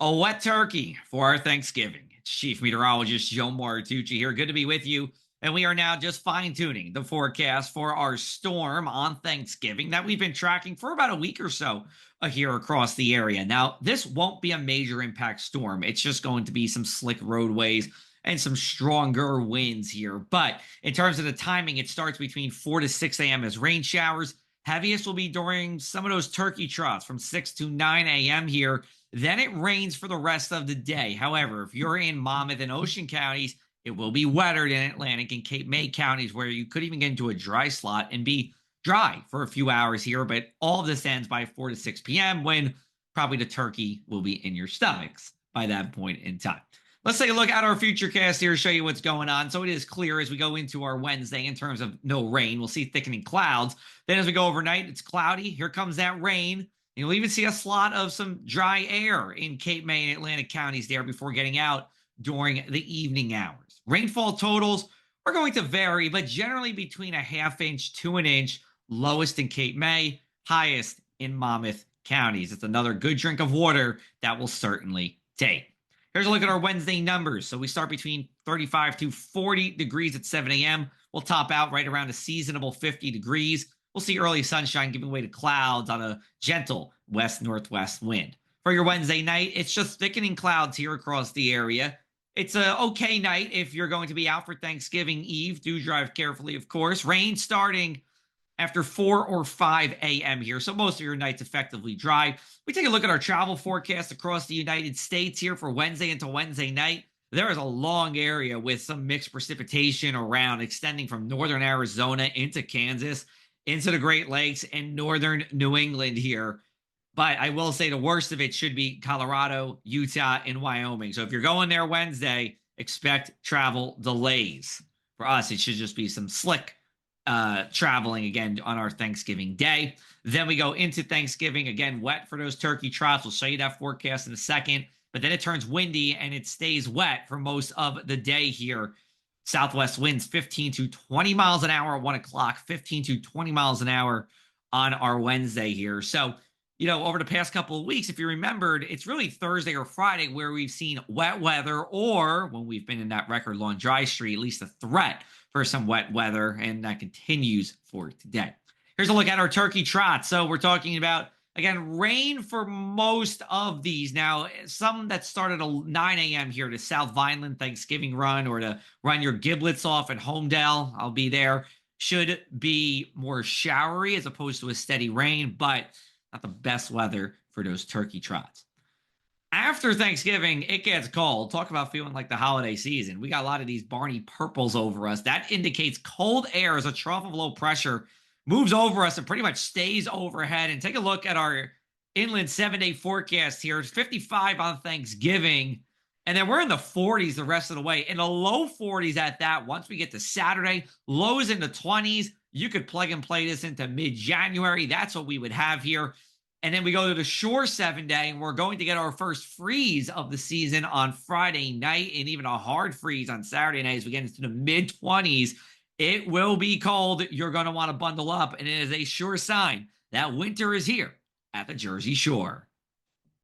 A wet turkey for our Thanksgiving. It's Chief Meteorologist Joe Martucci here. Good to be with you. And we are now just fine tuning the forecast for our storm on Thanksgiving that we've been tracking for about a week or so here across the area. Now, this won't be a major impact storm. It's just going to be some slick roadways and some stronger winds here. But in terms of the timing, it starts between 4 to 6 a.m. as rain showers. Heaviest will be during some of those turkey trots from 6 to 9 a.m. here. Then it rains for the rest of the day. However, if you're in Monmouth and Ocean counties, it will be wetter than Atlantic and Cape May counties, where you could even get into a dry slot and be dry for a few hours here. But all of this ends by 4 to 6 p.m. when probably the turkey will be in your stomachs by that point in time. Let's take a look at our future cast here, show you what's going on. So it is clear as we go into our Wednesday in terms of no rain. We'll see thickening clouds. Then as we go overnight, it's cloudy. Here comes that rain. You'll even see a slot of some dry air in Cape May and Atlantic counties there before getting out during the evening hours. Rainfall totals are going to vary, but generally between a half inch to an inch, lowest in Cape May, highest in Monmouth counties. It's another good drink of water that will certainly take. Here's a look at our Wednesday numbers. So we start between 35 to 40 degrees at 7 a.m. We'll top out right around a seasonable 50 degrees. We'll see early sunshine giving way to clouds on a gentle west-northwest wind. For your Wednesday night, it's just thickening clouds here across the area. It's an okay night if you're going to be out for Thanksgiving Eve. Do drive carefully, of course. Rain starting after 4 or 5 a.m. here, so most of your night's effectively dry. We take a look at our travel forecast across the United States here for Wednesday into Wednesday night. There is a long area with some mixed precipitation around, extending from northern Arizona into Kansas, into the Great Lakes and northern New England here. But I will say the worst of it should be Colorado, Utah, and Wyoming. So if you're going there Wednesday, expect travel delays. For us, it should just be some slick traveling again on our Thanksgiving day. Then we go into Thanksgiving, again, wet for those turkey trots. We'll show you that forecast in a second. But then it turns windy and it stays wet for most of the day here. Southwest winds 15 to 20 miles an hour at 1 o'clock, 15 to 20 miles an hour on our Wednesday here. So, over the past couple of weeks, if you remembered, it's really Thursday or Friday where we've seen wet weather, or when we've been in that record-long dry streak, at least a threat for some wet weather, and that continues for today. Here's a look at our turkey trot. So we're talking about, again, rain for most of these. Now, some that start at 9 a.m. here to South Vineland Thanksgiving run, or to run your giblets off at Homedale, I'll be there, should be more showery as opposed to a steady rain, but not the best weather for those turkey trots. After Thanksgiving, it gets cold. Talk about feeling like the holiday season. We got a lot of these Barney purples over us. That indicates cold air as a trough of low pressure moves over us and pretty much stays overhead. And take a look at our inland 7-day forecast here. It's 55 on Thanksgiving. And then we're in the 40s the rest of the way. In the low 40s at that. Once we get to Saturday, lows in the 20s. You could plug and play this into mid-January. That's what we would have here. And then we go to the shore 7-day, and we're going to get our first freeze of the season on Friday night, and even a hard freeze on Saturday night as we get into the mid-20s. It will be cold. You're going to want to bundle up, and it is a sure sign that winter is here at the Jersey Shore.